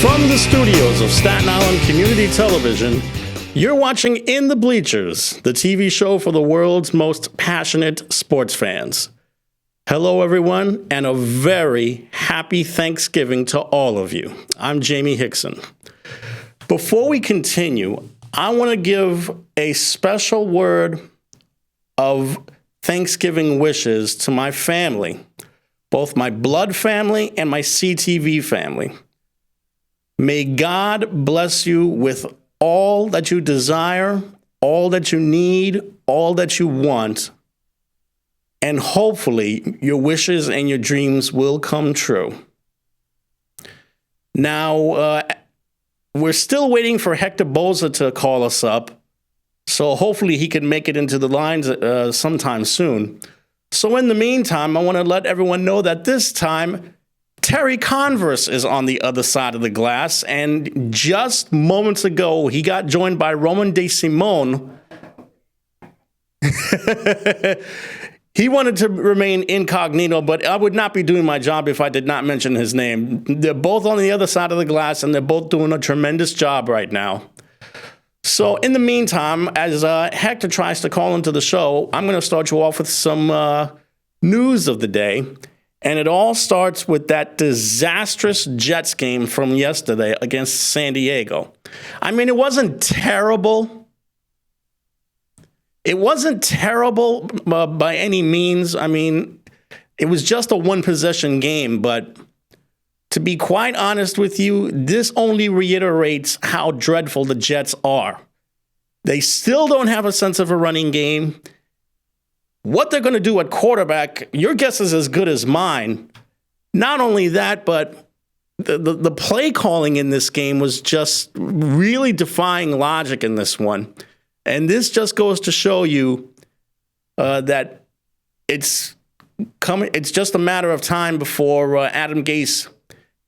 From the studios of Staten Island Community Television, you're watching In the Bleachers, the TV show for the world's most passionate sports fans. Hello, everyone, and a very happy Thanksgiving to all of you. I'm Jaime Hixson. Before we continue, I want to give a special word of Thanksgiving wishes to my family, both my blood family and my CTV family. May God bless you with all that you desire, all that you need, all that you want, and hopefully your wishes and your dreams will come true. Now, we're still waiting for Hector Bosa to call us up, so hopefully he can make it into the lines sometime soon. So in the meantime, I want to let everyone know that this time, Terry Converse is on the other side of the glass, and just moments ago, he got joined by Roman De Simone. He wanted to remain incognito, but I would not be doing my job if I did not mention his name. They're both on the other side of the glass, and they're both doing a tremendous job right now. So in the meantime, as Hector tries to call into the show, I'm going to start you off with some news of the day. And it all starts with that disastrous Jets game from yesterday against San Diego. I mean, it wasn't terrible. It wasn't terrible by any means. I mean, it was just a one-possession game. But to be quite honest with you, this only reiterates how dreadful the Jets are. They still don't have a sense of a running game. What they're going to do at quarterback, your guess is as good as mine. Not only that, but the play calling in this game was just really defying logic in this one. And this just goes to show you that it's just a matter of time before Adam Gase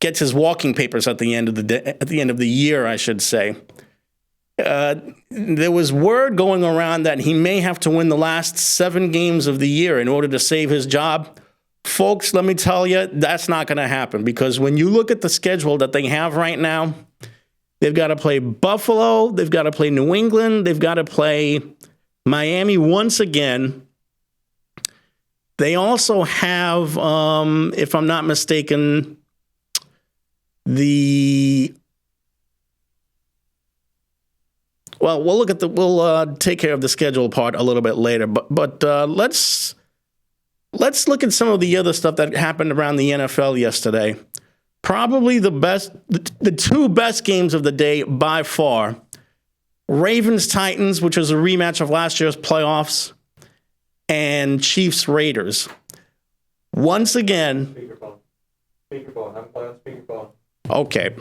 gets his walking papers at the end of the year, I should say. There was word going around that he may have to win the last 7 games of the year in order to save his job. Folks, let me tell you, that's not going to happen, because when you look at the schedule that they have right now, they've got to play Buffalo, they've got to play New England, they've got to play Miami once again. They also have, if I'm not mistaken, Well, we'll take care of the schedule part a little bit later, but let's look at some of the other stuff that happened around the NFL yesterday. Probably the 2 best games of the day by far. Ravens-Titans, which was a rematch of last year's playoffs, and Chiefs-Raiders. Once again. Speakerphone. I'm playing speakerphone. Okay.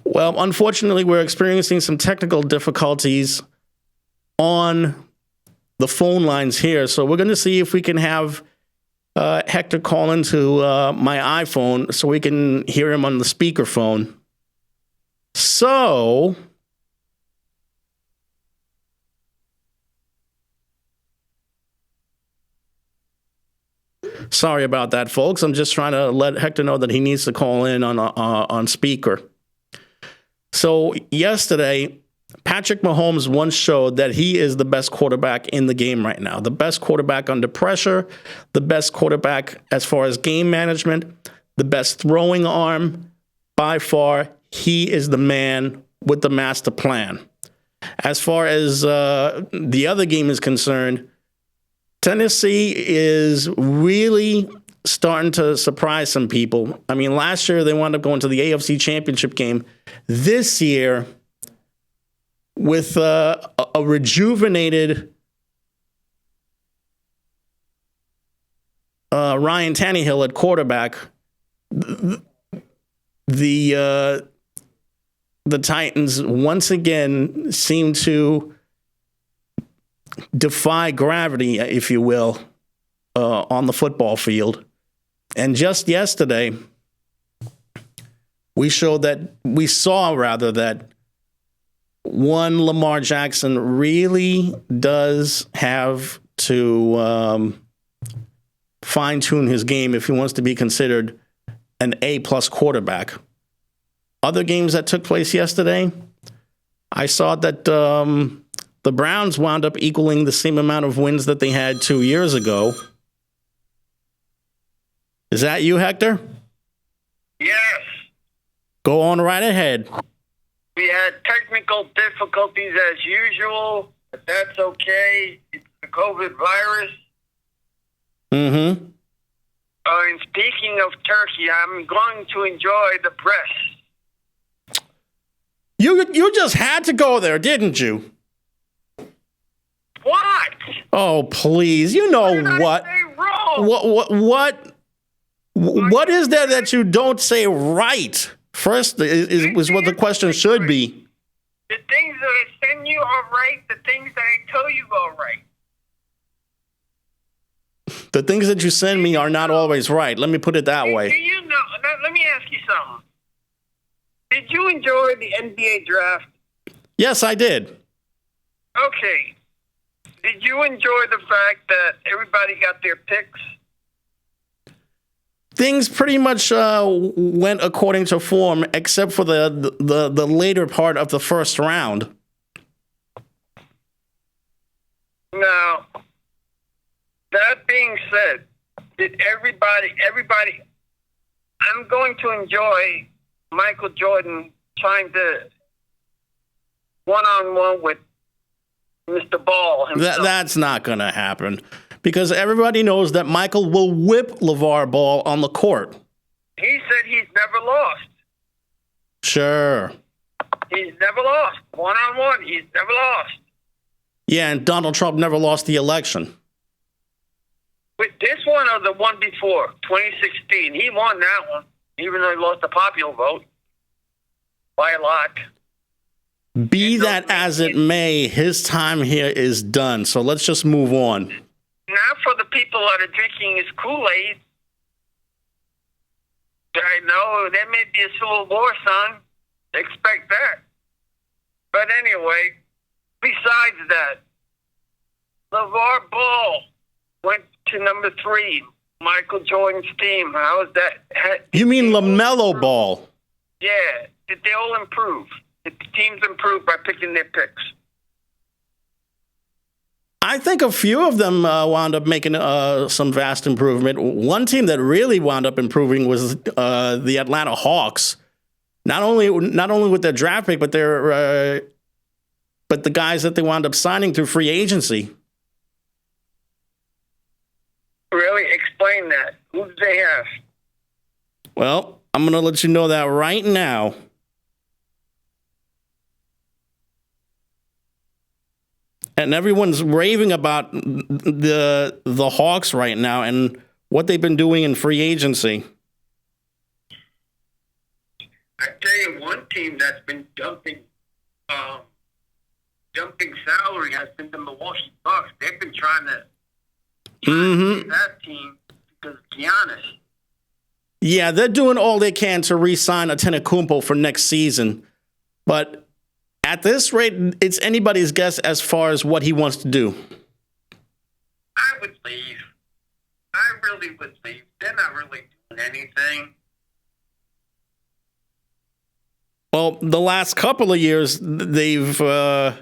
Well, unfortunately, we're experiencing some technical difficulties on the phone lines here. So we're going to see if we can have Hector call into my iPhone so we can hear him on the speakerphone. So sorry about that, folks. I'm just trying to let Hector know that he needs to call in on speaker. So yesterday, Patrick Mahomes once showed that he is the best quarterback in the game right now. The best quarterback under pressure, the best quarterback as far as game management, the best throwing arm. By far, he is the man with the master plan. As far as the other game is concerned, Tennessee is really starting to surprise some people. I mean, last year they wound up going to the AFC Championship game. This year, with a rejuvenated Ryan Tannehill at quarterback, the Titans once again seem to defy gravity, if you will, on the football field. And just yesterday, we saw that one, Lamar Jackson really does have to fine-tune his game if he wants to be considered an A-plus quarterback. other games that took place yesterday, I saw that the Browns wound up equaling the same amount of wins that they had 2 years ago. Is that you, Hector? Yes. Go on right ahead. We had technical difficulties as usual, but that's okay. It's the COVID virus. Mm-hmm. And speaking of turkey, I'm going to enjoy the breast. You just had to go there, didn't you? What? Oh, please. You know what? What is there that you don't say right? First is what the question should be. The things that I send you are right. The things that I tell you are right. The things that you send me are not always right. Let me put it that way. Do you know? Let me ask you something. Did you enjoy the NBA draft? Yes, I did. Okay. Did you enjoy the fact that everybody got their picks? Things pretty much went according to form, except for the later part of the first round. Now, that being said, did everybody, I'm going to enjoy Michael Jordan trying to one-on-one with Mr. Ball himself. That's not going to happen because everybody knows that Michael will whip LeVar Ball on the court. He said he's never lost. Sure. He's never lost. One-on-one, he's never lost. Yeah, and Donald Trump never lost the election. With this one or the one before, 2016, he won that one, even though he lost the popular vote by a lot. Be that as it may, his time here is done. So let's just move on. Now for the people that are drinking his Kool-Aid, I know there may be a civil war, son. Expect that. But anyway, besides that, LeVar Ball went to number 3, Michael Jordan's team. How is that? You mean LaMelo Ball? Yeah. Did they all improve? Did the teams improve by picking their picks? I think a few of them wound up making some vast improvement. One team that really wound up improving was the Atlanta Hawks. Not only with their draft pick, but the guys that they wound up signing through free agency. Really? Explain that. Who do they have? Well, I'm going to let you know that right now. And everyone's raving about the Hawks right now and what they've been doing in free agency. I tell you, one team that's been dumping salary has been the Milwaukee Bucks. They've been trying to that team because of Giannis. Yeah, they're doing all they can to re-sign Antetokounmpo for next season, but at this rate, it's anybody's guess as far as what he wants to do. I would leave. I really would leave. They're not really doing anything. Well, the last couple of years, they've... They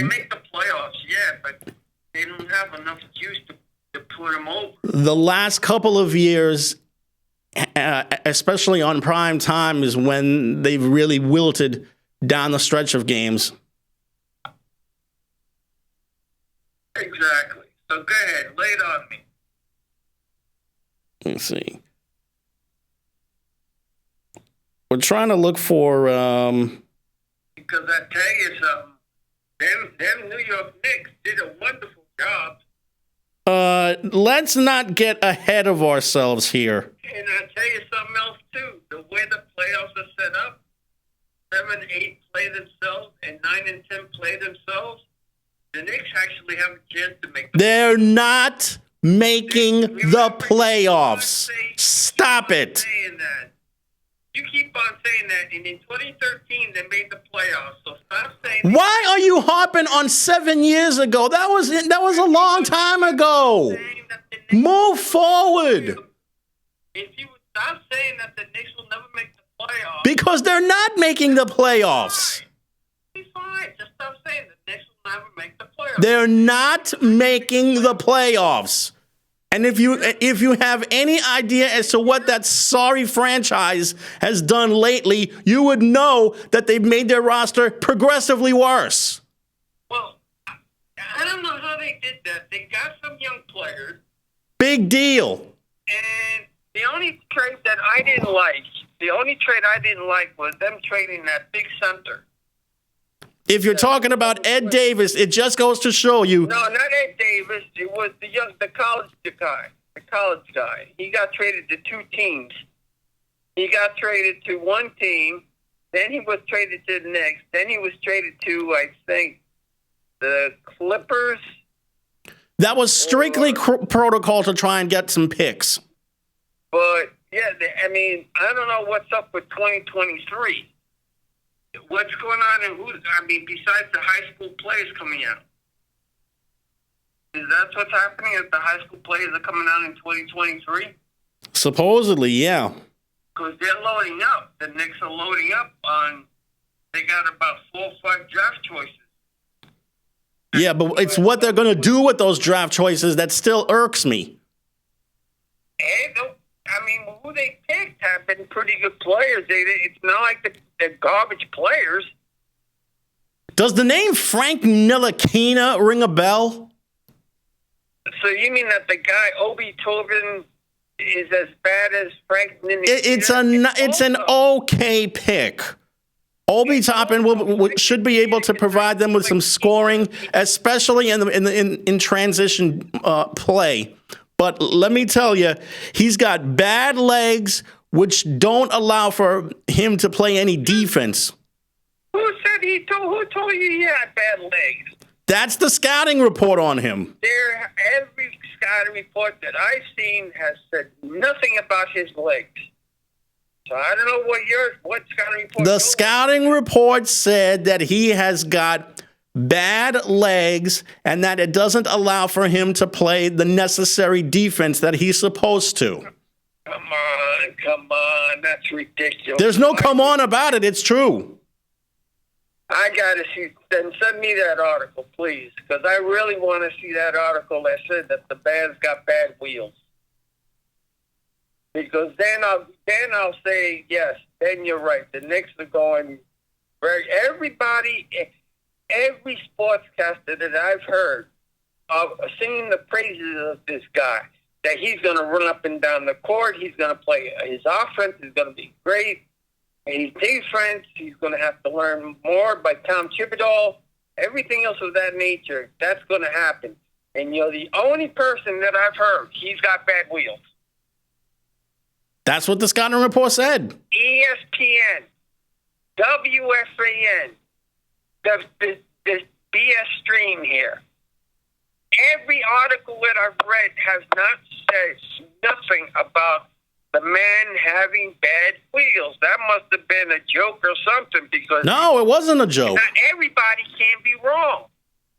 make the playoffs, yeah, but they don't have enough juice to put them over. The last couple of years, especially on prime time, is when they've really wilted down the stretch of games. Exactly. So go ahead, lay it on me. Let's see. We're trying to look for... Because I tell you something, them New York Knicks did a wonderful job. Let's not get ahead of ourselves here. And I tell you something else too. The way the playoffs are set up, 7, 8 play themselves, and 9 and 10 play themselves. The Knicks actually have a chance to make. They're not making the playoffs. Stop it. You keep on saying that, and in 2013 they made the playoffs. So stop saying. Why are you harping on 7 years ago? That was a long time ago. Move forward. If you would stop saying that the Knicks will never make the playoffs. playoffs. Because they're not making the playoffs. He's fine. Just stop saying the Knicks will never make the playoffs. They're not making the playoffs. And if you have any idea as to what that sorry franchise has done lately, you would know that they've made their roster progressively worse. Well, I don't know how they did that. They got some young players. Big deal. And the only trade I didn't like was them trading that big center. If you're talking about Ed Davis, it just goes to show you. No, not Ed Davis. It was the college guy. The college guy. He got traded to two teams. He got traded to one team. Then he was traded to the next. Then he was traded to, I think, the Clippers. That was strictly protocol to try and get some picks. But, yeah, I don't know what's up with 2023. What's going on besides the high school players coming out? Is that what's happening? Is the high school players are coming out in 2023? Supposedly, yeah. Because they're loading up. The Knicks are loading up they got about 4 or 5 draft choices. Yeah, but it's what they're going to do with those draft choices that still irks me. Who they picked have been pretty good players. It's not like they're garbage players. Does the name Frank Ntilikina ring a bell? So you mean that the guy, Obi Toppin, is as bad as Frank Ntilikina? It's an okay pick. Obi Toppin should be able to provide them with some scoring, especially in transition play. But let me tell you, he's got bad legs, which don't allow for him to play any defense. Who told you he had bad legs? That's the scouting report on him. Every scouting report that I've seen has said nothing about his legs. So I don't know what scouting report. The scouting report said that he has got bad legs and that it doesn't allow for him to play the necessary defense that he's supposed to. Come on, that's ridiculous. There's no come on about it. It's true. I got to see. Then send me that article, please, because I really want to see that article that said that the band's got bad wheels. Because then I'll say yes. Then you're right. The Knicks are going. Every sportscaster that I've heard of singing the praises of this guy, that he's going to run up and down the court, he's going to play his offense is going to be great. His defense, he's going to have to learn more by Tom Thibodeau. Everything else of that nature, that's going to happen. And you're the only person that I've heard, he's got bad wheels. That's what the scouting report said. ESPN, WFAN, the BS stream here. Every article that I've read has not said nothing about the man having bad wheels. That must have been a joke or something, because no, it wasn't a joke. Not everybody can be wrong.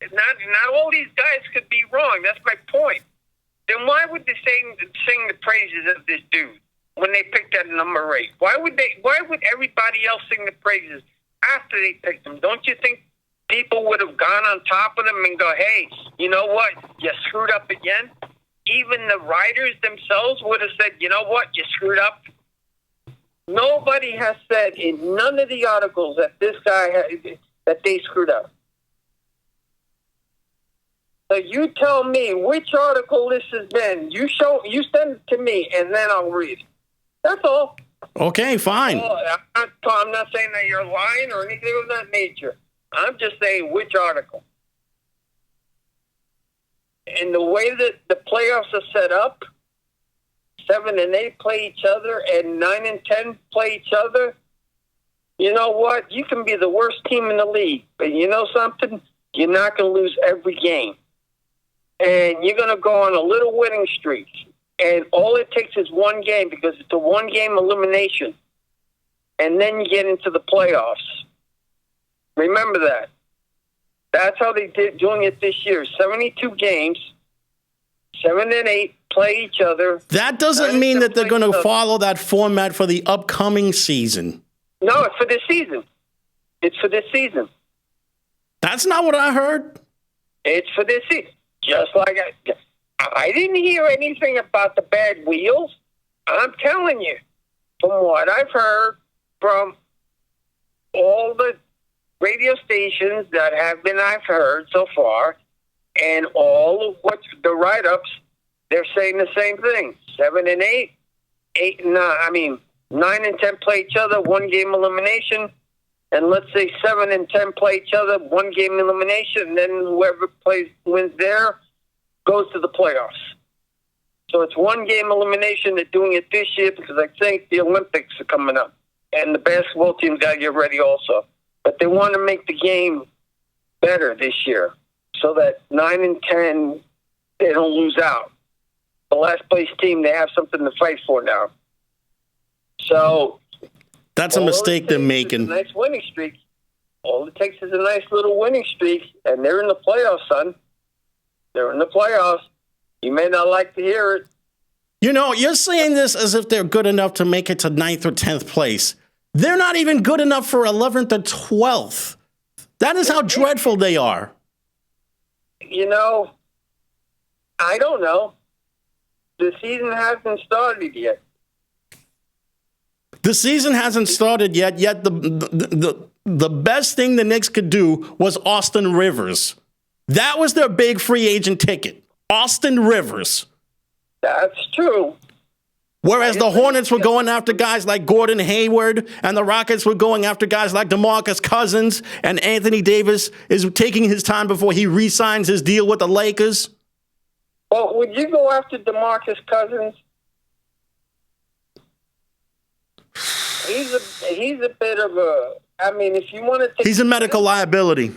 Not all these guys could be wrong. That's my point. Then why would they sing the praises of this dude when they picked that number 8? Why would everybody else sing the praises after they picked him? Don't you think people would have gone on top of them and go, hey, you know what? You screwed up again? Even the writers themselves would have said, you know what? You screwed up. Nobody has said in none of the articles that this guy that they screwed up. So you tell me which article this has been. You send it to me, and then I'll read it. That's all. Okay, fine. I'm not saying that you're lying or anything of that nature. I'm just saying which article. And the way that the playoffs are set up, 7 and 8 play each other, and 9 and 10 play each other. You know what? You can be the worst team in the league, but you know something? You're not going to lose every game. And you're going to go on a little winning streak. And all it takes is one game, because it's a one-game elimination. And then you get into the playoffs. Remember that. That's how they did doing it this year. 72 games, 7 and 8 play each other. That doesn't mean that they're going to follow that format for the upcoming season. No, it's for this season. It's for this season. That's not what I heard. It's for this season. Just like I didn't hear anything about the bad wheels. I'm telling you, from what I've heard from all the radio stations that I've heard so far, and all of what the write-ups, they're saying the same thing. 7 and 8, 8 and 9. 9 and 10 play each other, 1 game elimination. And let's say 7 and 10 play each other, 1 game elimination. And then whoever wins there goes to the playoffs. So it's 1 game elimination. They're doing it this year because I think the Olympics are coming up. And the basketball team's got to get ready also. But they want to make the game better this year so that 9 and 10, they don't lose out. The last place team, they have something to fight for now. So that's a mistake they're making. A nice winning streak. All it takes is a nice little winning streak, and they're in the playoffs, son. They're in the playoffs. You may not like to hear it. You know, you're saying this as if they're good enough to make it to 9th or 10th place. They're not even good enough for 11th or 12th. That is how dreadful they are. You know, I don't know. The season hasn't started yet. The season hasn't started yet the best thing the Knicks could do was Austin Rivers. That was their big free agent ticket. Austin Rivers. That's true. Whereas the Hornets were going after guys like Gordon Hayward, and the Rockets were going after guys like DeMarcus Cousins, and Anthony Davis is taking his time before he re-signs his deal with the Lakers. Well, would you go after DeMarcus Cousins? He's a bit of a. I mean, if you want to take, he's a medical liability.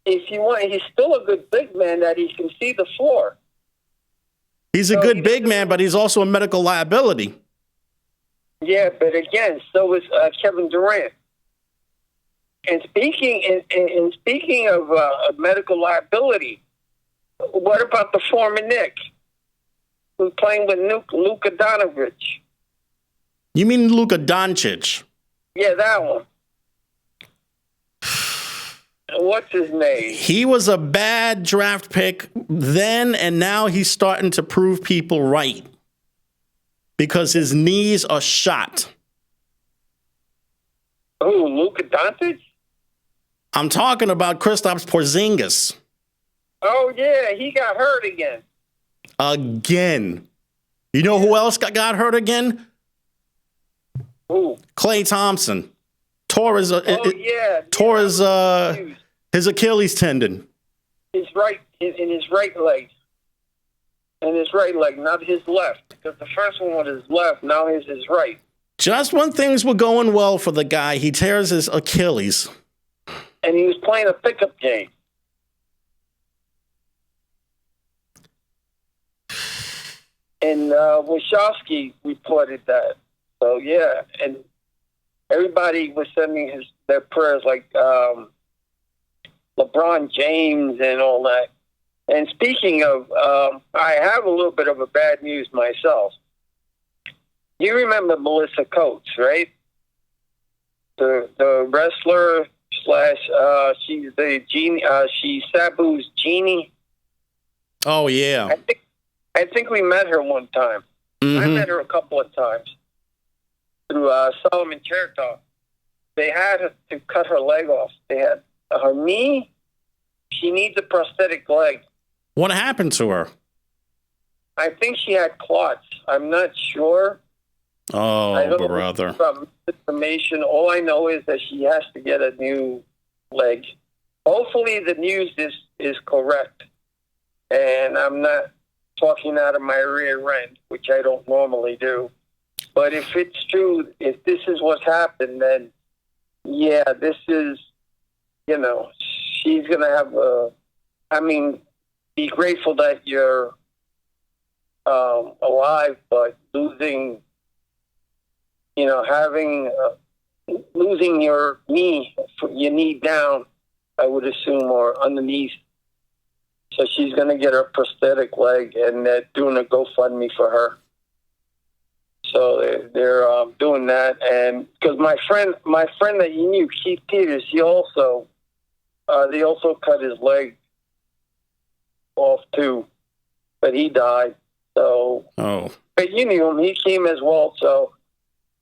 If you want, he's still a good big man that he can see the floor. He's a good big man, but he's also a medical liability. Yeah, but again, so is Kevin Durant. And speaking of medical liability, what about the former Knick who's playing with Luka Doncic? You mean Luka Doncic? Yeah, that one. What's his name? He was a bad draft pick then, and now he's starting to prove people right because his knees are shot. Who, Luka Doncic? I'm talking about Kristaps Porzingis. Oh, yeah, he got hurt again. Again. You know who else got hurt again? Who? Klay Thompson. Tore his Achilles tendon. In his right leg. In his right leg, not his left. Because the first one was his left, now it's his right. Just when things were going well for the guy, he tears his Achilles. And he was playing a pickup game. And Wachowski reported that. So, yeah, and everybody was sending their prayers, like LeBron James and all that. And speaking of, I have a little bit of a bad news myself. You remember Melissa Coates, right? The wrestler / she's the genie. She's Sabu's genie. Oh yeah. I think we met her one time. Mm-hmm. I met her a couple of times through Solomon Chertoff. They had to cut her leg off. They had her knee. She needs a prosthetic leg. What happened to her? I think she had clots. I'm not sure. Oh, I don't brother. know information. All I know is that she has to get a new leg. Hopefully the news is correct. And I'm not talking out of my rear end, which I don't normally do. But if it's true, if this is what's happened, then, yeah, this is, she's going to have be grateful that you're alive, but losing, losing your knee down, I would assume, or underneath. So she's going to get her prosthetic leg, and they're doing a GoFundMe for her. So So they're doing that, and because my friend that you knew, Keith Peters, they also cut his leg off too, but he died. So, but you knew him; he came as well. So,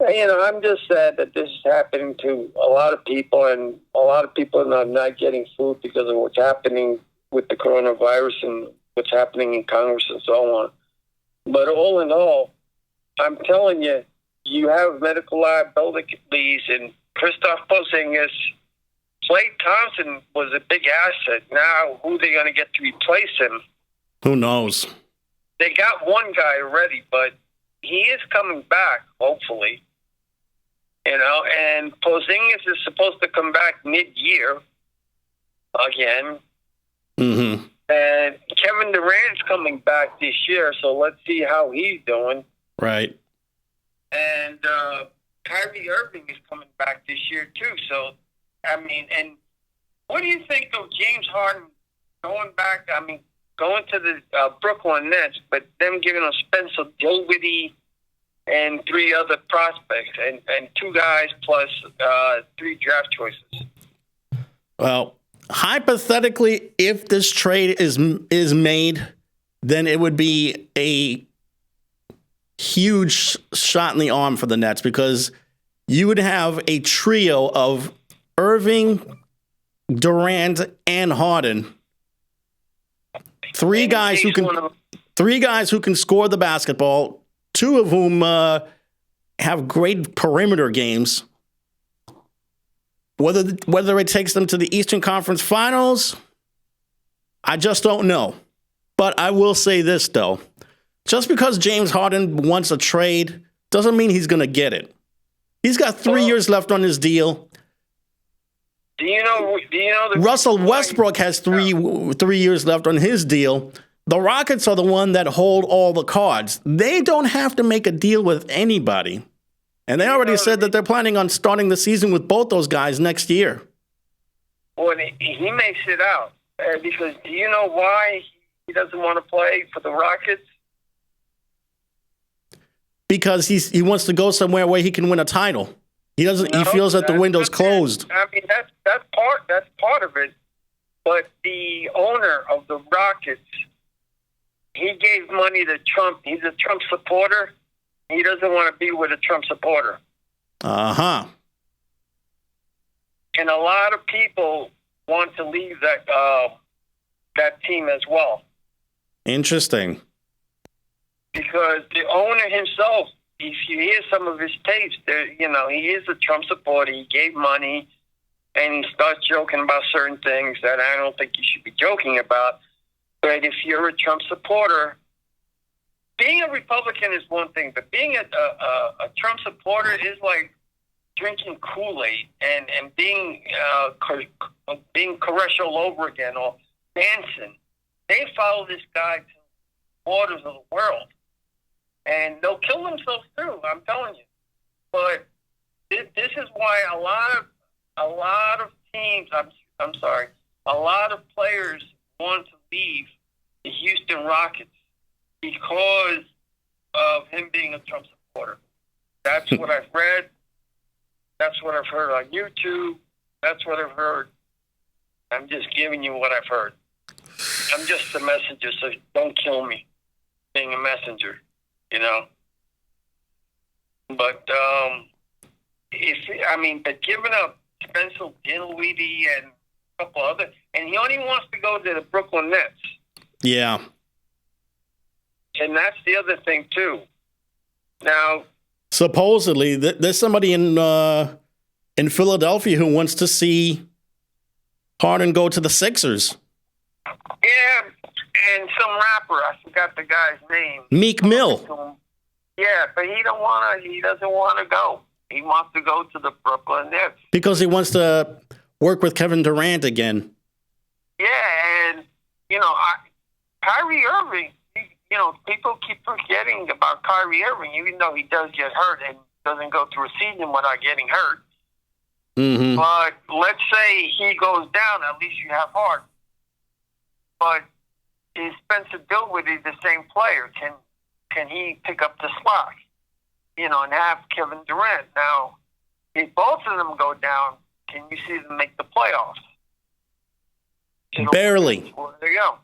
I'm just sad that this is happening to a lot of people, and a lot of people are not getting food because of what's happening with the coronavirus and what's happening in Congress and so on. But all in all, I'm telling you, you have medical liabilities, and Christoph Porzingis, Klay Thompson was a big asset. Now, who are they going to get to replace him? Who knows? They got one guy already, but he is coming back, hopefully. And Porzingis is supposed to come back mid-year again. Mm-hmm. And Kevin Durant's coming back this year, so let's see how he's doing. Right. And Kyrie Irving is coming back this year, too. So, and what do you think of James Harden going back? Going to the Brooklyn Nets, but them giving him Spencer Dinwiddie and 3 other prospects, and 2 guys plus 3 draft choices. Well, hypothetically, if this trade is made, then it would be a huge shot in the arm for the Nets, because you would have a trio of Irving, Durant, and Harden. 3 guys who can score the basketball, 2 of whom have great perimeter games. Whether it takes them to the Eastern Conference Finals, I just don't know. But I will say this, though. Just because James Harden wants a trade doesn't mean he's going to get it. He's got 3 years left on his deal. Do you know Russell Westbrook has 3 years left on his deal. The Rockets are the one that hold all the cards. They don't have to make a deal with anybody. And they already said that they're planning on starting the season with both those guys next year. Well, he may sit out because do you know why he doesn't want to play for the Rockets? Because he wants to go somewhere where he can win a title. He feels that the window's closed. That's part of it. But the owner of the Rockets, he gave money to Trump. He's a Trump supporter. He doesn't want to be with a Trump supporter. Uh-huh. And a lot of people want to leave that team as well. Interesting. Because the owner himself, if you hear some of his tapes, he is a Trump supporter. He gave money, and he starts joking about certain things that I don't think you should be joking about. But if you're a Trump supporter, being a Republican is one thing, but being a Trump supporter is like drinking Kool-Aid and being Koresh all over again, or Manson. They follow this guy to the borders of the world. And they'll kill themselves too, I'm telling you. But this is why a lot of teams, a lot of players want to leave the Houston Rockets because of him being a Trump supporter. That's what I've read. That's what I've heard on YouTube. That's what I've heard. I'm just giving you what I've heard. I'm just a messenger, so don't kill me being a messenger. But but giving up Spencer Dinwiddie and a couple other, and he only wants to go to the Brooklyn Nets. Yeah. And that's the other thing too. Now, supposedly, there's somebody in Philadelphia who wants to see Harden go to the Sixers. Yeah. And some rapper, I forgot the guy's name. Meek Mill. Yeah, but he doesn't want to go. He wants to go to the Brooklyn Nets. Because he wants to work with Kevin Durant again. Yeah, and, Kyrie Irving, people keep forgetting about Kyrie Irving, even though he does get hurt and doesn't go through a season without getting hurt. Mm-hmm. But let's say he goes down, at least you have Harden. But is Spencer Dinwiddie the same player? Can he pick up the slack? and have Kevin Durant. Now, if both of them go down, can you see them make the playoffs? Barely. Well, there you go.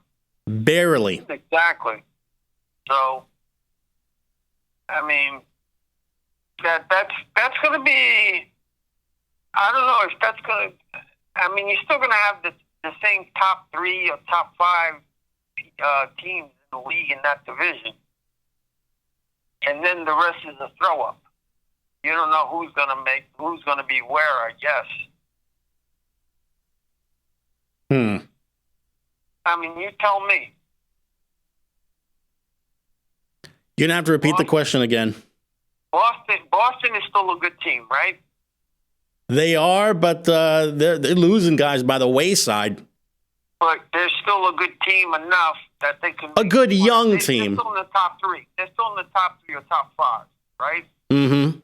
Barely. Exactly. So, I mean, that's going to be. I don't know if that's going to. I mean, you're still going to have the same top 3 or top 5 teams in the league in that division, and then the rest is a throw up. You don't know who's going to be where, I guess. I mean, you tell me. You're going to have to repeat the question again. Boston is still a good team, right? They are, but they're losing guys by the wayside. But they're still a good team enough that they can. A good young team. They're still in the top 3. They're still in the top 3 or top 5, right? Mm-hmm.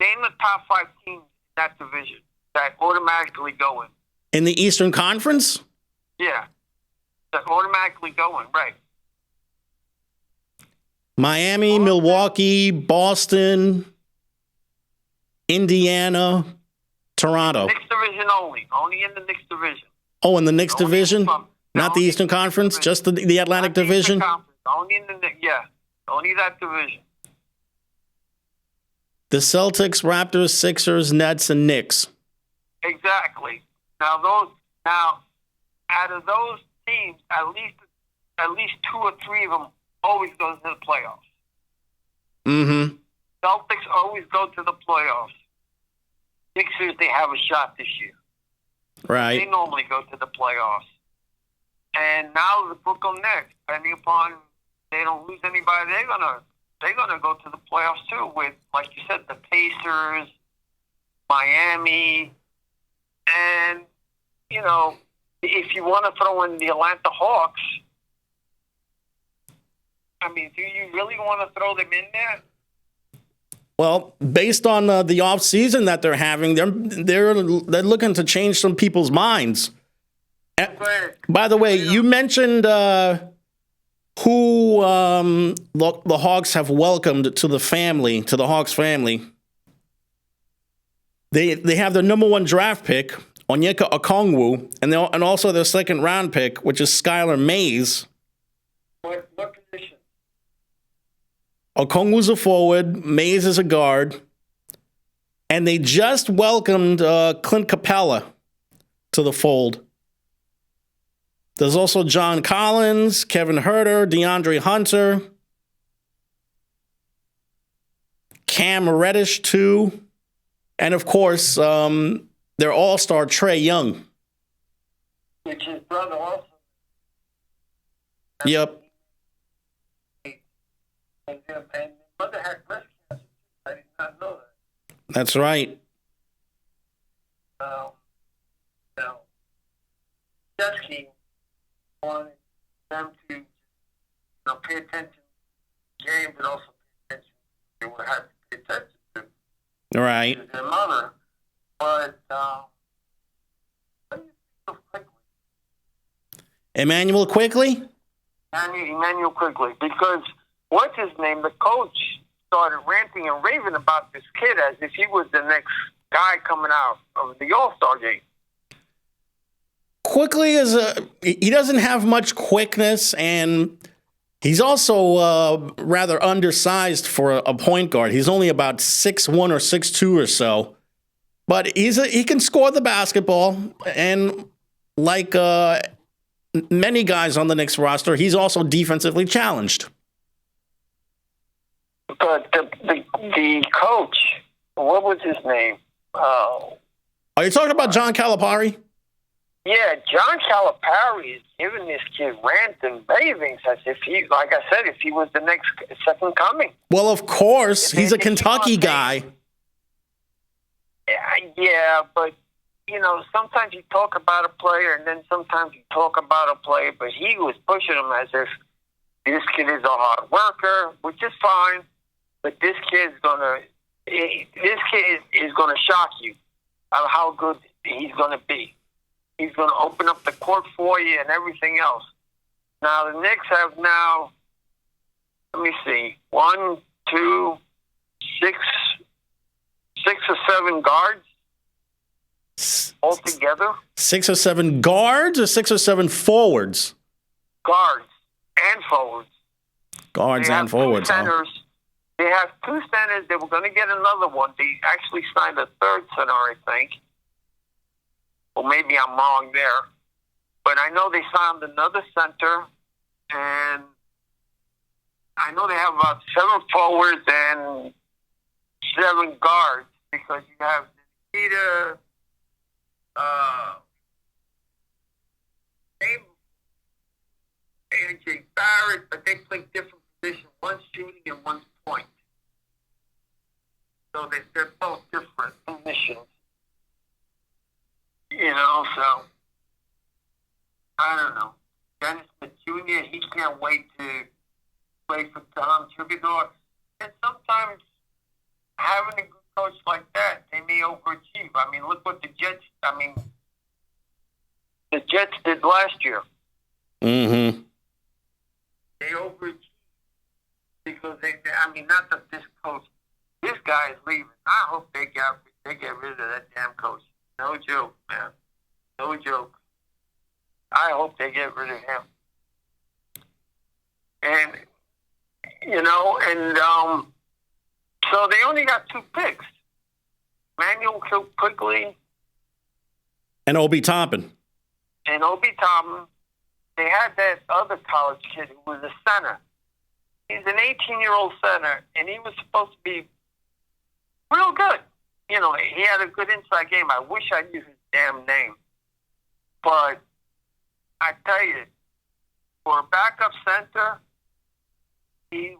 Name the top 5 teams in that division that automatically go in. In the Eastern Conference? Yeah. That automatically go in, right. Miami, Milwaukee, Boston, Indiana, Toronto. Knicks division only. Only in the Knicks division. Oh, in the Knicks division? Not the Eastern Conference? Just the Atlantic Division? Only in only that division. The Celtics, Raptors, Sixers, Nets, and Knicks. Exactly. Now, out of those teams, at least 2 or 3 of them always goes to the playoffs. Mm-hmm. Celtics always go to the playoffs. Sixers, they have a shot this year. Right. They normally go to the playoffs. And now the Brooklyn Nets, depending upon they don't lose anybody, they're gonna go to the playoffs too. With, like you said, the Pacers, Miami, and if you want to throw in the Atlanta Hawks, I mean, do you really want to throw them in there? Well, based on the off season that they're having, they're looking to change some people's minds. By the way, you mentioned who the Hawks have welcomed to the family, to the Hawks family. They have their number 1 draft pick, Onyeka Okongwu, and also their 2nd round pick, which is Skylar Mays. What position? Okongwu's a forward, Mays is a guard, and they just welcomed Clint Capella to the fold. There's also John Collins, Kevin Huerter, DeAndre Hunter, Cam Reddish too, and of course their all-star Trae Young. Which is brother also. Yep. And mother had breast cancer. I did not know that. That's right. Now, Chesky wanted them to, pay attention to the game, but also pay attention. They would have to pay attention to Right. their mother. But what do you think of Quickly? Emmanuel Quickly? Emmanuel Quickly, because what's his name? The coach started ranting and raving about this kid as if he was the next guy coming out of the All-Star game. Quickly he doesn't have much quickness, and he's also rather undersized for a point guard. He's only about 6'1" or 6'2" or so, but he can score the basketball, and like many guys on the Knicks roster, he's also defensively challenged. But the coach, what was his name? Are you talking about John Calipari? Yeah, John Calipari is giving this kid rants and ravings as if he, like I said, if he was the next second coming. Well, of course. He's a Kentucky guy. Yeah, but, sometimes you talk about a player and then sometimes you talk about a player, but he was pushing him as if this kid is a hard worker, which is fine, but this kid is gonna shock you on how good he's gonna be. He's going to open up the court for you and everything else. Now, the Knicks have let me see, 6 7 guards altogether. 6 or 7 guards or 6 or 7 forwards? Guards and forwards. Guards and forwards. Centers. They have 2 centers. They were going to get another one. They actually signed a 3rd center, I think. Well, maybe I'm wrong there. But I know they signed another center, and I know they have about 7 forwards and 7 guards, because you have Nikita, AJ Barrett, but they play different positions. One's shooting and one's point. So they're both different positions. You know, so I don't know. Dennis Smith Jr., he can't wait to play for Tom Thibodeau. And sometimes having a good coach like that, they may overachieve. I mean, look what the Jets did last year. Mm-hmm. They overachieved because not that this guy is leaving. I hope they get rid of that damn coach. No joke, man. No joke. I hope they get rid of him. And, so they only got 2 picks. Manuel Quigley. And Obi Toppin. They had that other college kid who was a center. He's an 18-year-old center, and he was supposed to be real good. You know, he had a good inside game. I wish I knew his damn name. But I tell you, for a backup center, he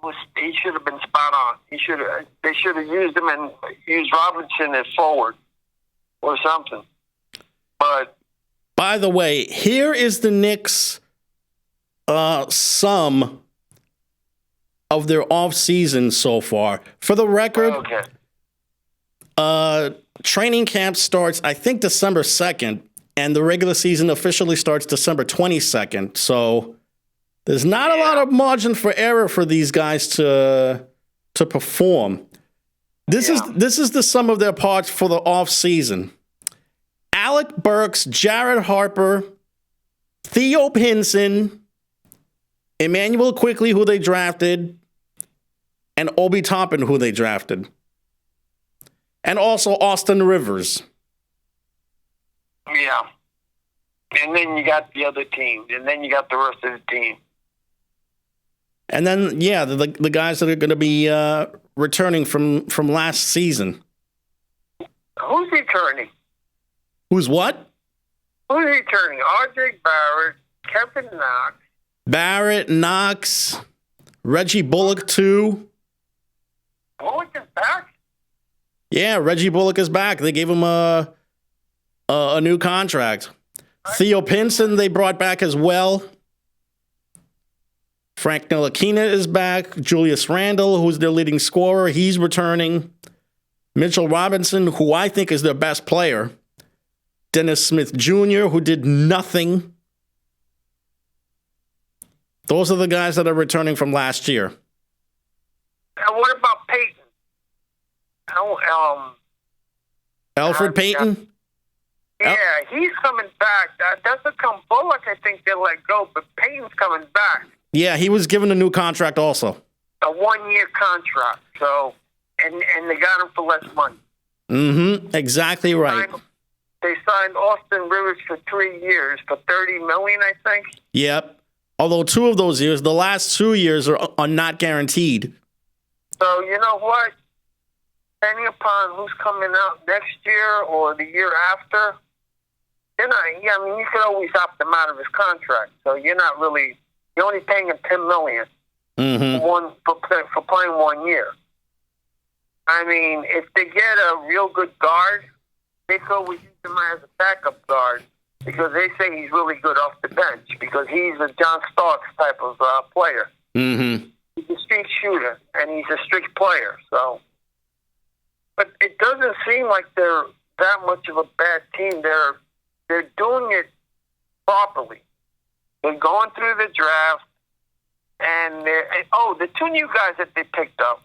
should have been spot on. They should have used him and used Robinson as forward or something. But by the way, here is the Knicks' sum of their offseason so far. For the record, training camp starts, I think, December 2nd, and the regular season officially starts December 22nd. So there's not a lot of margin for error for these guys to perform. This is the sum of their parts for the offseason. Alec Burks, Jared Harper, Theo Pinson, Emmanuel Quigley, who they drafted, and Obi Toppin, who they drafted. And also Austin Rivers. Yeah. And then you got the other team. And then you got the rest of the team. And then, the guys that are going to be returning from last season. Who's returning? Who's what? Who's returning? R.J. Barrett, Kevin Knox. Barrett, Knox, Reggie Bullock, too. Bullock is back? Yeah, Reggie Bullock is back. They gave him a new contract. Theo Pinson they brought back as well. Frank Ntilikina is back. Julius Randle, who's their leading scorer, he's returning. Mitchell Robinson, who I think is their best player. Dennis Smith Jr., who did nothing. Those are the guys that are returning from last year. And what about Peyton? Alfred Payton? Yeah, he's coming back. Doesn't come Bullock, I think they'll let go, but Payton's coming back. Yeah, he was given a new contract also. A 1-year contract. So, and they got him for less money. Mm-hmm. Exactly right. They signed Austin Rivers for 3 years for $30 million, I think. Yep. Although 2 of those years, the last 2 years are not guaranteed. So, you know what? Depending upon who's coming out next year or the year after, you could always opt him out of his contract. So you're only paying him $10 million for playing 1 year. I mean, if they get a real good guard, they could always use him as a backup guard because they say he's really good off the bench because he's a John Starks type of player. Mm-hmm. He's a street shooter, and he's a street player. So, but it doesn't seem like they're that much of a bad team. They're doing it properly. They're going through the draft, and the 2 new guys that they picked up.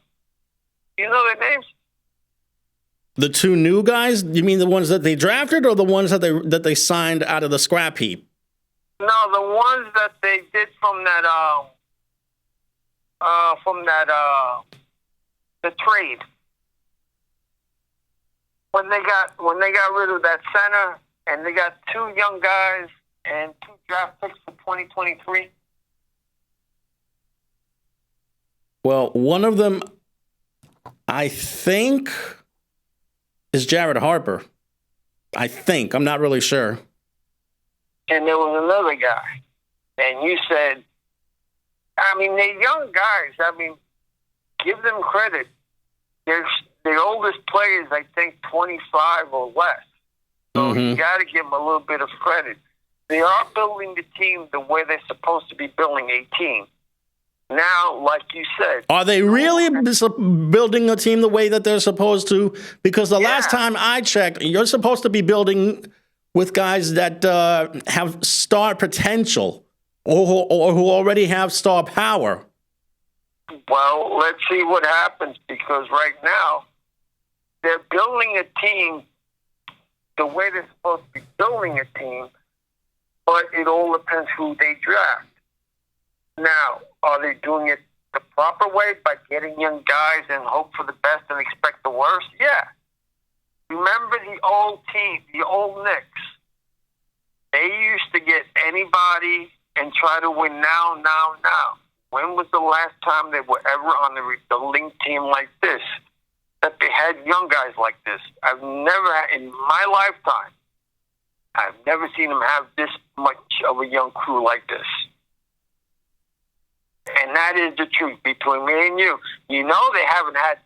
You know their names? The two new guys? You mean the ones that they drafted, or the ones that they signed out of the scrap heap? No, the ones that they did from the trade. When they got rid of that center, and they got two young guys and 2 draft picks for 2023. Well, one of them, I think, is Jared Harper. I think. I'm not really sure. And there was another guy. And you said, I mean, they're young guys. I mean, give them credit. They're the oldest players, I think, 25 or less. So you got to give them a little bit of credit. They are building the team the way they're supposed to be building a team. Now, like you said. Are they really building a team the way that they're supposed to? Because the last time I checked, you're supposed to be building with guys that have star potential or who already have star power. Well, let's see what happens, because right now they're building a team the way they're supposed to be building a team, but it all depends who they draft. Now, are they doing it the proper way by getting young guys and hope for the best and expect the worst? Yeah. Remember the old team, the old Knicks. They used to get anybody and try to win now. When was the last time they were ever on the link team like this? That they had young guys like this? I've never, in my lifetime, I've never seen them have this much of a young crew like this. And that is the truth between me and you. You know they haven't had,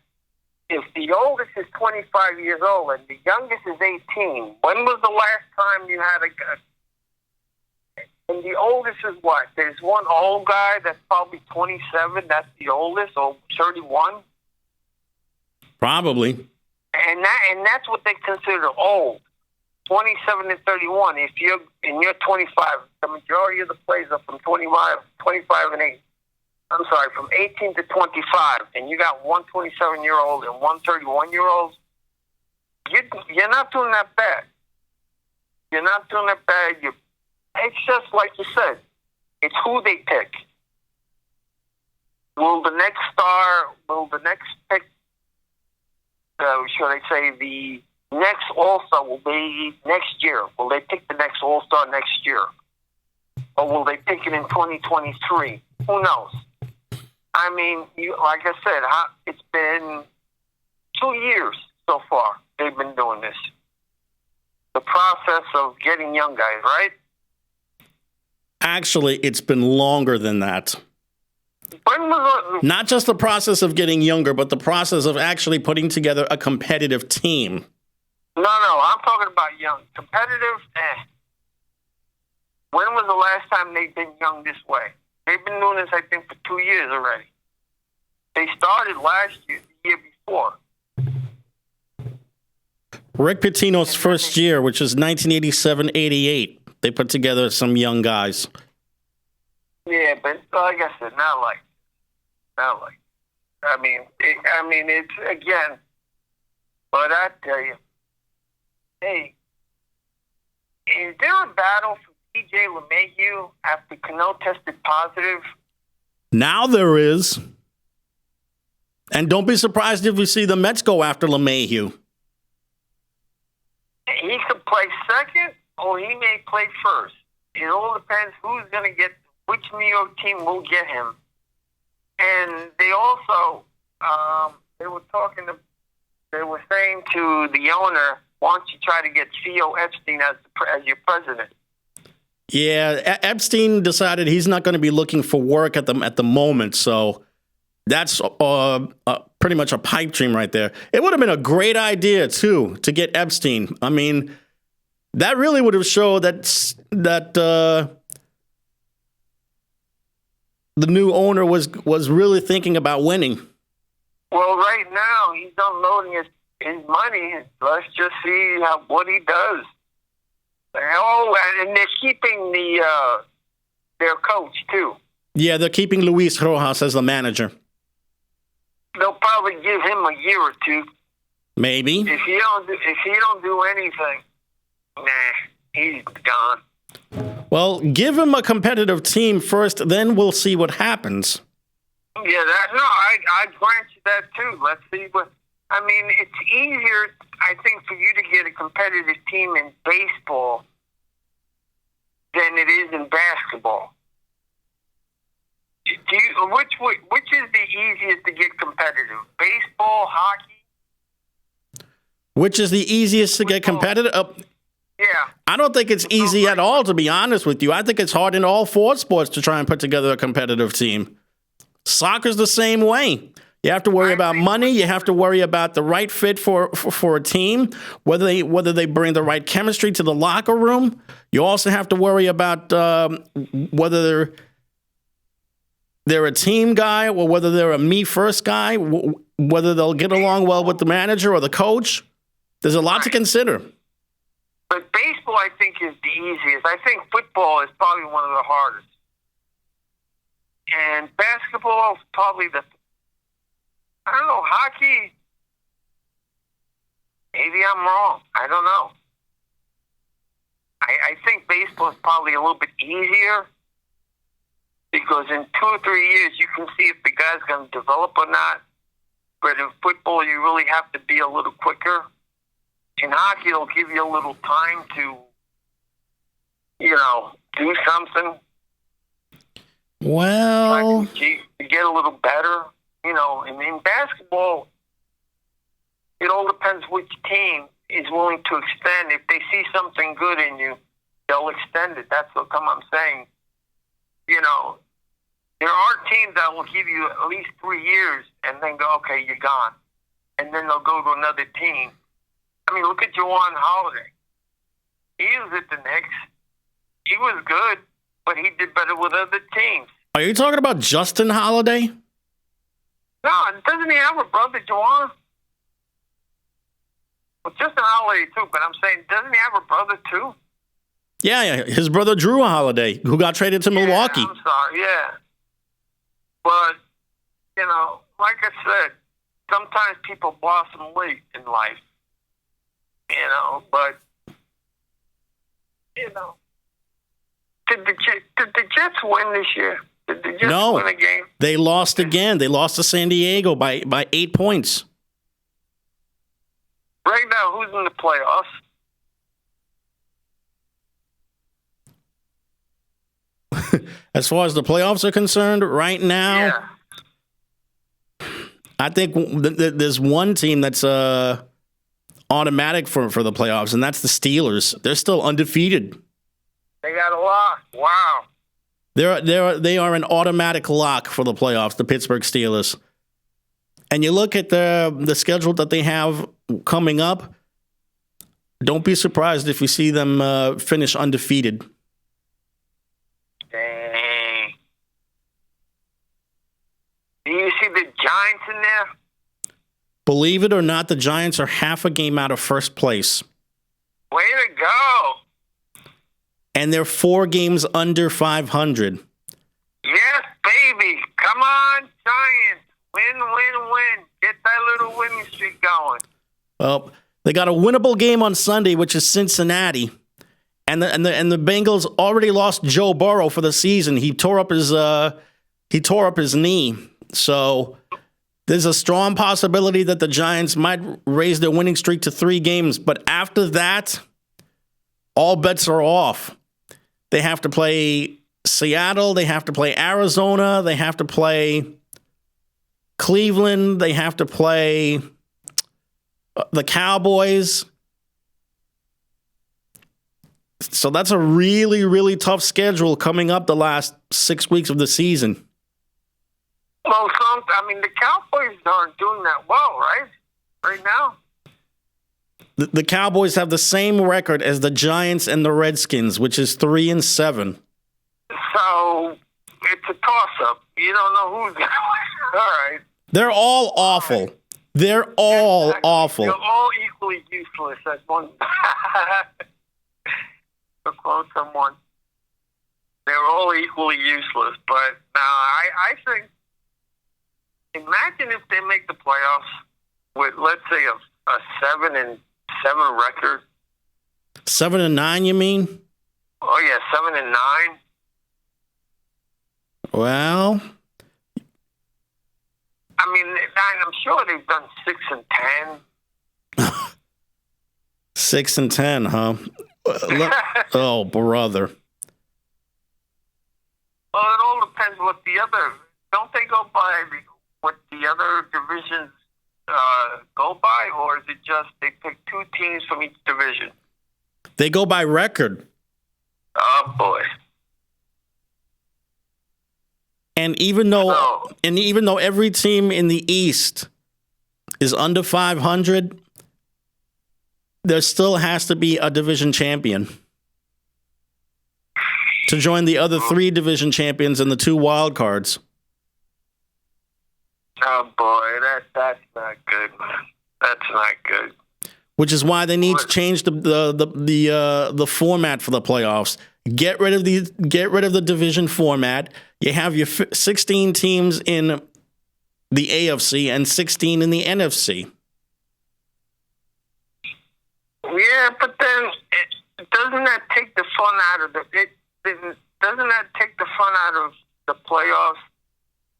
if the oldest is 25 years old and the youngest is 18, when was the last time you had and the oldest is what? There's one old guy that's probably 27, that's the oldest, or 31? Probably. And that's what they consider old. 27 and 31. If you're 25, the majority of the players are from 25 and 8. I'm sorry, from 18 to 25, and you got one 27-year-old and one 31-year-old, you're not doing that bad. You're not doing that bad. It's just like you said. It's who they pick. Will the next pick, should I say, the next All-Star will be next year? Will they pick the next All-Star next year? Or will they pick it in 2023? Who knows? I mean, like I said, it's been 2 years so far they've been doing this. The process of getting young guys, right? Actually, it's been longer than that. Not just the process of getting younger, but the process of actually putting together a competitive team. No, I'm talking about young. Competitive, When was the last time they've been young this way? They've been doing this, I think, for 2 years already. They started last year, the year before. Rick Pitino's first year, which is 1987-88, they put together some young guys. Yeah, but like I said, not like. I mean, it's, again, but I tell you, hey, is there a battle for T.J. LeMahieu after Cano tested positive? Now there is. And don't be surprised if we see the Mets go after LeMahieu. He could play second, or he may play first. It all depends who's going to get, which New York team will get him. And they also, they were saying to the owner, why don't you try to get Theo Epstein as your president? Yeah, Epstein decided he's not going to be looking for work at the moment, so that's pretty much a pipe dream right there. It would have been a great idea, too, to get Epstein. I mean, that really would have showed that the new owner was really thinking about winning. Well, right now, he's unloading his money. Let's just see what he does. Oh, and they're keeping their coach, too. Yeah, they're keeping Luis Rojas as the manager. They'll probably give him a year or two. Maybe. If he don't do anything, nah, he's gone. Well, give him a competitive team first, then we'll see what happens. Yeah, I grant you that too. Let's see what. I mean, it's easier, I think, for you to get a competitive team in baseball than it is in basketball. Which is the easiest to get competitive? Baseball, hockey? Which is the easiest to get competitive? Yeah. I don't think it's easy at all, to be honest with you. I think it's hard in all four sports to try and put together a competitive team. Soccer's the same way. You have to worry about money. You have to worry about the right fit for a team, whether they bring the right chemistry to the locker room. You also have to worry about whether they're a team guy or whether they're a me-first guy, whether they'll get along well with the manager or the coach. There's a lot to consider. But baseball, I think, is the easiest. I think football is probably one of the hardest. And basketball is probably I don't know, hockey, maybe I'm wrong. I don't know. I think baseball is probably a little bit easier because in 2 or 3 years you can see if the guy's going to develop or not. But in football, you really have to be a little quicker. In hockey, it'll give you a little time to, do something. Well, to get a little better. And in basketball, it all depends which team is willing to extend. If they see something good in you, they'll extend it. That's what I'm saying. There are teams that will give you at least 3 years and then go, okay, you're gone. And then they'll go to another team. I mean, look at Juwan Holiday. He was at the Knicks. He was good, but he did better with other teams. Are you talking about Justin Holiday? No, doesn't he have a brother, Juwan? Well, Justin Holiday, too, but I'm saying, doesn't he have a brother, too? Yeah, his brother Drew Holiday, who got traded to Milwaukee. I'm sorry, yeah. But, like I said, sometimes people blossom late in life. But, did the Jets win this year? Did the Jets win a game? They lost again. They lost to San Diego by 8 points. Right now, who's in the playoffs? As far as the playoffs are concerned, right now, I think there's one team that's automatic for the playoffs, and that's the Steelers. They're still undefeated. They got a lock. Wow. They are an automatic lock for the playoffs, the Pittsburgh Steelers. And you look at the schedule that they have coming up, don't be surprised if you see them finish undefeated. Dang. Do you see the Giants in there? Believe it or not, the Giants are half a game out of first place. Way to go. And they're 4 games under 500. Yes, baby. Come on, Giants. Win, win, win. Get that little winning streak going. Well, they got a winnable game on Sunday, which is Cincinnati. And the Bengals already lost Joe Burrow for the season. He tore up his knee. So there's a strong possibility that the Giants might raise their winning streak to 3 games. But after that, all bets are off. They have to play Seattle. They have to play Arizona. They have to play Cleveland. They have to play the Cowboys. So that's a really, really tough schedule coming up the last 6 weeks of the season. Well, the Cowboys aren't doing that well, right? Right now? The Cowboys have the same record as the Giants and the Redskins, which is 3-7. So it's a toss-up. You don't know who's going to win. All right. They're all awful. They're all awful. They're all equally useless at one. To quote someone, they're all equally useless. But I think, imagine if they make the playoffs with, let's say, a 7-7 record. 7-9, you mean? Oh yeah, 7-9. Well, I mean, I'm sure they've done 6-10. 6-10, huh? Oh, brother. Well, it all depends what the other. Don't they go by what the other divisions go by, or is it just they pick 2 teams from each division? They go by record. Oh boy! And even though every team in the East is under 500, there still has to be a division champion to join the other 3 division champions and the 2 wild cards. Oh boy, that's not good, man. That's not good. Which is why they need to change the format for the playoffs. Get rid of the division format. You have your 16 teams in the AFC and 16 in the NFC. Yeah, but then doesn't that take the fun out of doesn't that take the fun out of the playoffs?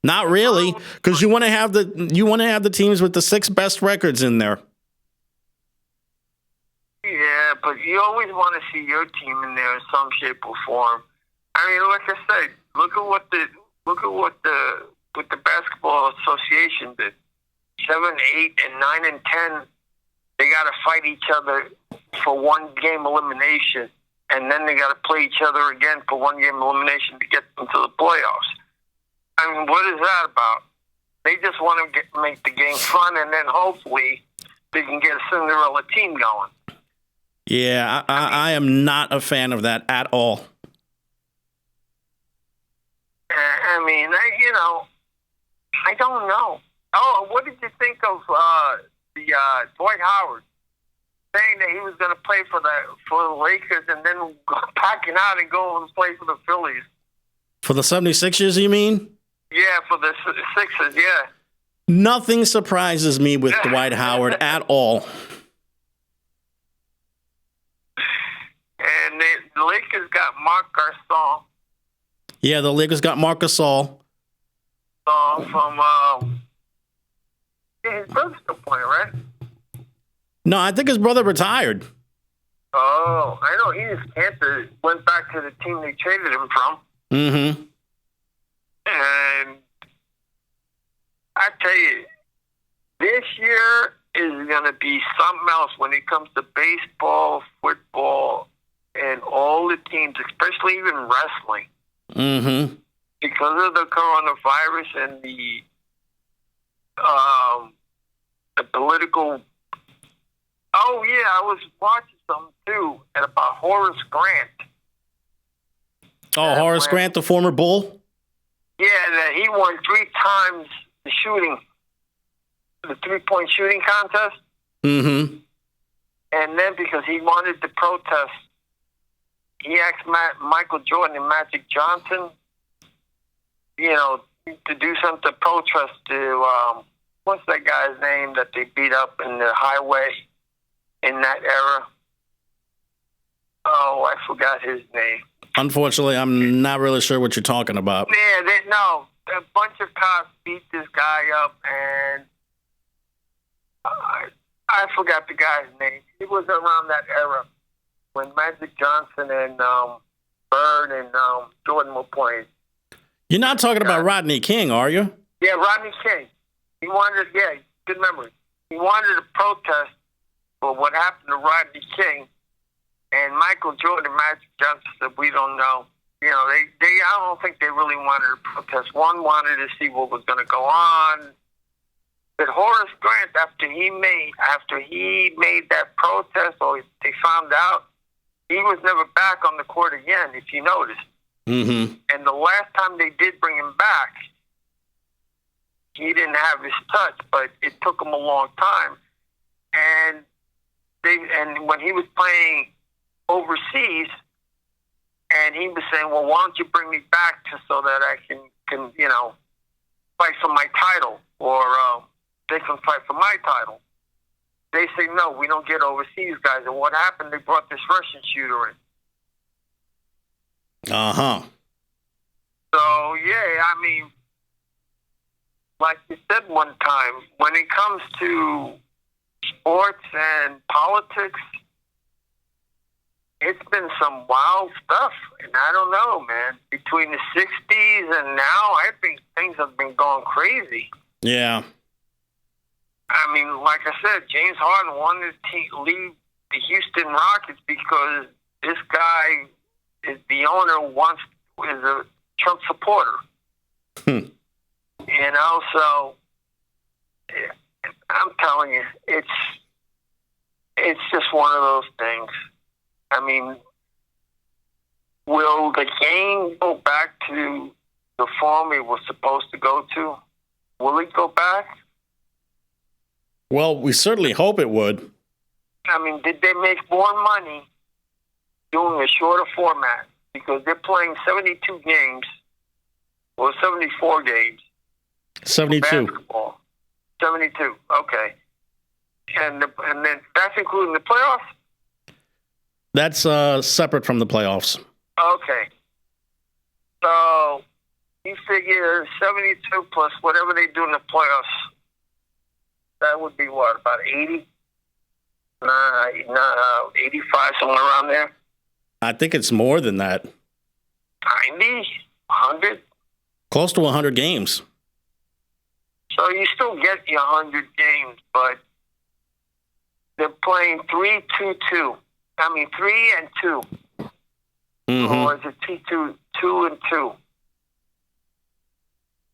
Not really, because you want to have the teams with the 6 best records in there. Yeah, but you always want to see your team in there in some shape or form. I mean, like I said, look at what the Basketball Association did. 7, 8, and 9 and 10. They got to fight each other for 1 game elimination, and then they got to play each other again for 1 game elimination to get into the playoffs. I mean, what is that about? They just want to make the game fun, and then hopefully they can get a Cinderella team going. Yeah, I am not a fan of that at all. I mean, I don't know. Oh, what did you think of Dwight Howard saying that he was going to play for the Lakers and then packing out and going and play for the Phillies? For the 76ers, you mean? Yeah, for the Sixers, yeah. Nothing surprises me with Dwight Howard at all. And the Lakers got Marc Gasol. Yeah, the Lakers got Marc Gasol. From his brother's still playing, right? No, I think his brother retired. Oh, I know. He just cancer. Went back to the team they traded him from. Mm-hmm. And I tell you, this year is going to be something else when it comes to baseball, football, and all the teams, especially even wrestling. Mm-hmm. Because of the coronavirus and the political. Oh yeah, I was watching something too, and about Horace Grant. Oh, Horace Grant, the former Bull. Yeah, that he won 3 times the 3-point shooting contest. Mm-hmm. And then because he wanted to protest, he asked Michael Jordan and Magic Johnson, to do something to protest to, what's that guy's name that they beat up in the highway in that era? Oh, I forgot his name. Unfortunately, I'm not really sure what you're talking about. Yeah, a bunch of cops beat this guy up, and I forgot the guy's name. It was around that era when Magic Johnson and Bird and Jordan were playing. You're not talking about Rodney King, are you? Yeah, Rodney King. He wanted, good memory. He wanted to protest for what happened to Rodney King, and Michael Jordan and Magic Johnson said, we don't know. I don't think they really wanted to protest. One wanted to see what was going to go on. But Horace Grant, after he made that protest, or they found out, he was never back on the court again, if you noticed. Mm-hmm. And the last time they did bring him back, he didn't have his touch, but it took him a long time. And when he was playing overseas, and he was saying, well, why don't you bring me back just so that I can fight for my title, or they can fight for my title. They say, no, we don't get overseas guys. And what happened? They brought this Russian shooter in. Uh-huh. So, yeah, I mean, like you said one time, when it comes to sports and politics, it's been some wild stuff. And I don't know, man. Between the 60s and now, I think things have been going crazy. Yeah. I mean, like I said, James Harden wanted to leave the Houston Rockets because this guy is the owner, is a Trump supporter. Hmm. You know, so yeah, I'm telling you, it's just one of those things. I mean, will the game go back to the form it was supposed to go to? Will it go back? Well, we certainly hope it would. I mean, did they make more money doing a shorter format? Because they're playing 72 games or 74 games. 72. Basketball. 72, okay. And then that's including the playoffs? That's separate from the playoffs. Okay. So you figure 72 plus whatever they do in the playoffs, that would be what, about 80? 85, somewhere around there? I think it's more than that. 90? 100? Close to 100 games. So you still get your 100 games, but they're playing 3-2-2. I mean, 3 and 2. Mm-hmm. Or is it 2 and 2?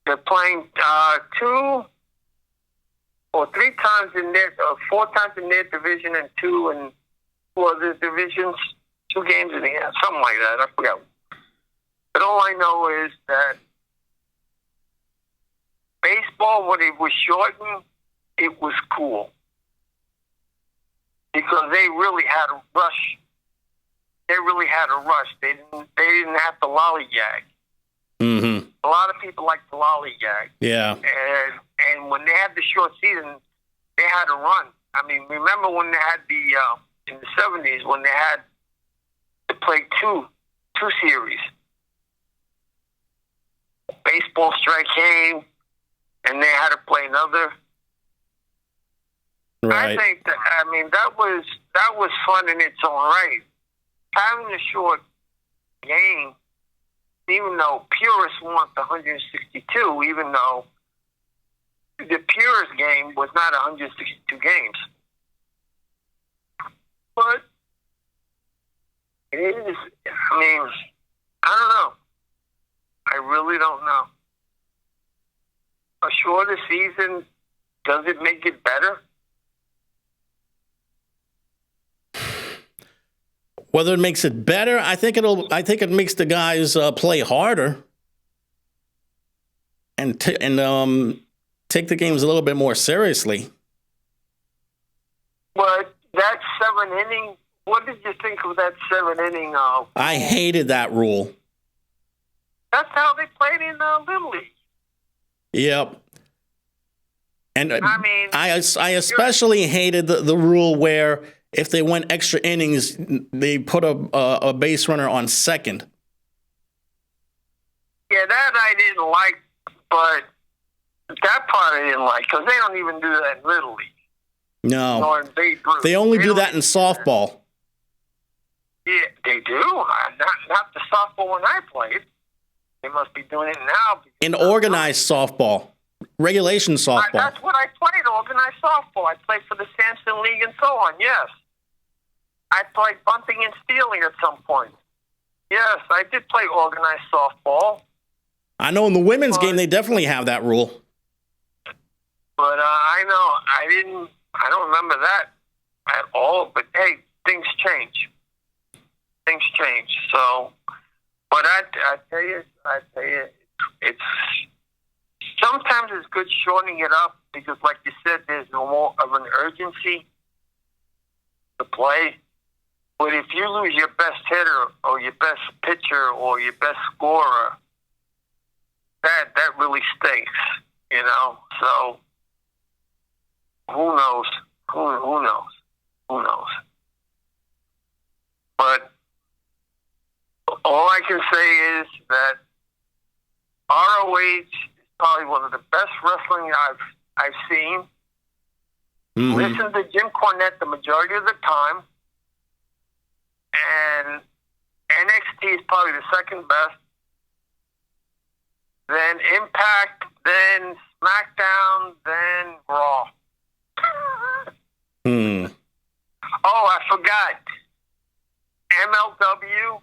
They're playing 2 or 3 times in their, 4 times in their division and 2 in 4 other divisions. 2 games in the end, something like that. I forgot. But all I know is that baseball, when it was shortened, it was cool. Because they really had a rush. They didn't have to lollygag. Mm-hmm. A lot of people like to lollygag. Yeah. And when they had the short season, they had to run. I mean, remember when they had in the 70s, when they had to play two series. Baseball strike came, and they had to play another. Right. I think that was fun in its own right. Having a short game, even though purists want the 162, even though the purist game was not 162 games. But it is, I mean, I don't know. I really don't know. A shorter season, does it make it better? Whether it makes it better, I think it makes the guys play harder and take the games a little bit more seriously. But that 7 inning, what did you think of that 7 inning? I hated that rule. That's how they played in Little League. Yep. And I mean, I especially hated the rule where if they went extra innings, they put a base runner on second. Yeah, that I didn't like, but that part I didn't like because they don't even do that in Little League. No. Nor in Babe Ruth. They only do that in softball. Yeah, they do. Not the softball when I played. They must be doing it now. In organized softball. Regulation softball. That's what I played, organized softball. I played for the Sampson League and so on, yes. I played bunting and stealing at some point. Yes, I did play organized softball. I know in the women's game they definitely have that rule. But I know, I don't remember that at all. But hey, things change. Things change. So, but I tell you, it's sometimes it's good shortening it up because, like you said, there's no more of an urgency to play. But if you lose your best hitter or your best pitcher or your best scorer, that really stinks, you know. So who knows? Who knows? Who knows? But all I can say is that ROH is probably one of the best wrestling I've seen. Mm-hmm. Listen to Jim Cornette the majority of the time, and NXT is probably the second best. Then Impact, then SmackDown, then Raw. Oh, I forgot. MLW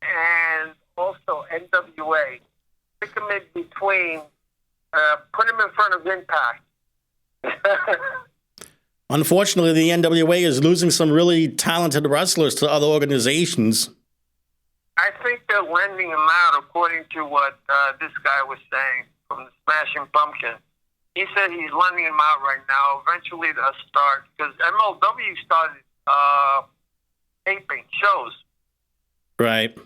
and also NWA. Pick them in between. Put them in front of Impact. Unfortunately, the NWA is losing some really talented wrestlers to other organizations. I think they're lending them out, according to what this guy was saying from the Smashing Pumpkins. He said he's lending them out right now. Eventually they'll start, because MLW started taping shows. Right.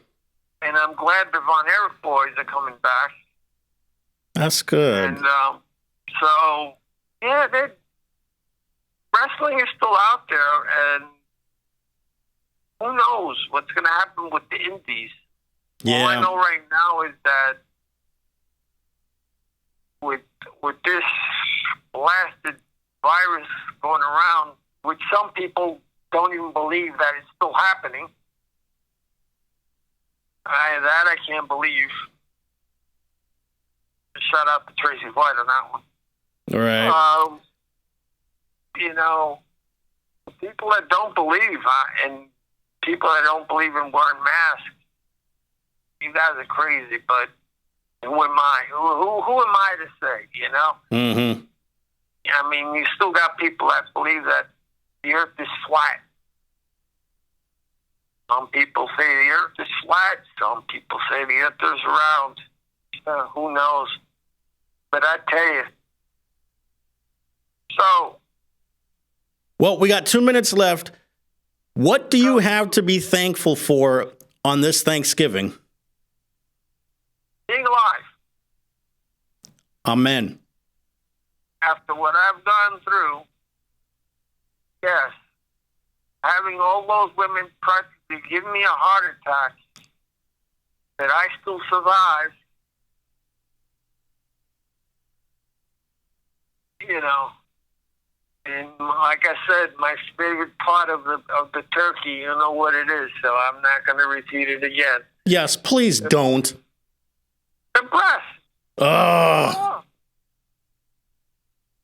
And I'm glad the Von Erich boys are coming back. That's good. And so, yeah, wrestling is still out there, and who knows what's going to happen with the indies. Yeah. All I know right now is that with this blasted virus going around, which some people don't even believe that it's still happening, that I can't believe. Shout out to Tracy White on that one. All right. You know, people that don't believe, and people that don't believe in wearing masks, you guys are crazy, but who am I? Who am I to say, you know? Mm-hmm. I mean, you still got people that believe that the earth is flat. Some people say the earth is flat. Some people say the earth is round. Who knows? But I tell you. So. Well, we got 2 minutes left. What do you have to be thankful for on this Thanksgiving? Being alive. Amen. After what I've gone through, yes, having all those women practically give me a heart attack, that I still survived, you know. And like I said, my favorite part of the turkey, you know what it is, so I'm not going to repeat it again. Yes, please don't. The breast. Oh.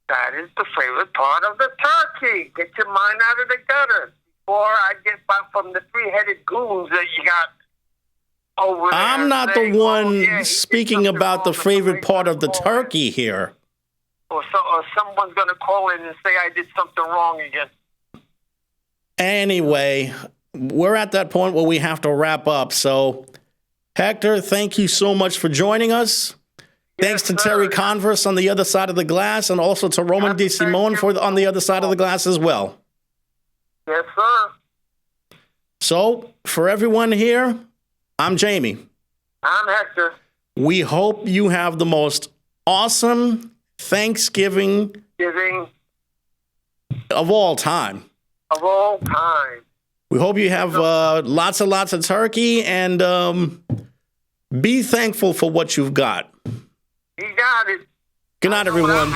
That is the favorite part of the turkey. Get your mind out of the gutter before I get back from the three-headed goons that you got over there. I'm not saying, the one yeah, speaking about the favorite part of the turkey here. Or someone's going to call in and say I did something wrong again. Anyway, we're at that point where we have to wrap up. So, Hector, thank you so much for joining us. Thanks to Terry Converse on the other side of the glass, and also to Roman DeSimone on the other side of the glass as well. Yes, sir. So, for everyone here, I'm Jamie. I'm Hector. We hope you have the most awesome Thanksgiving of all time. Of all time. We hope you have lots and lots of turkey, and be thankful for what you've got. You got it. Good night, everyone.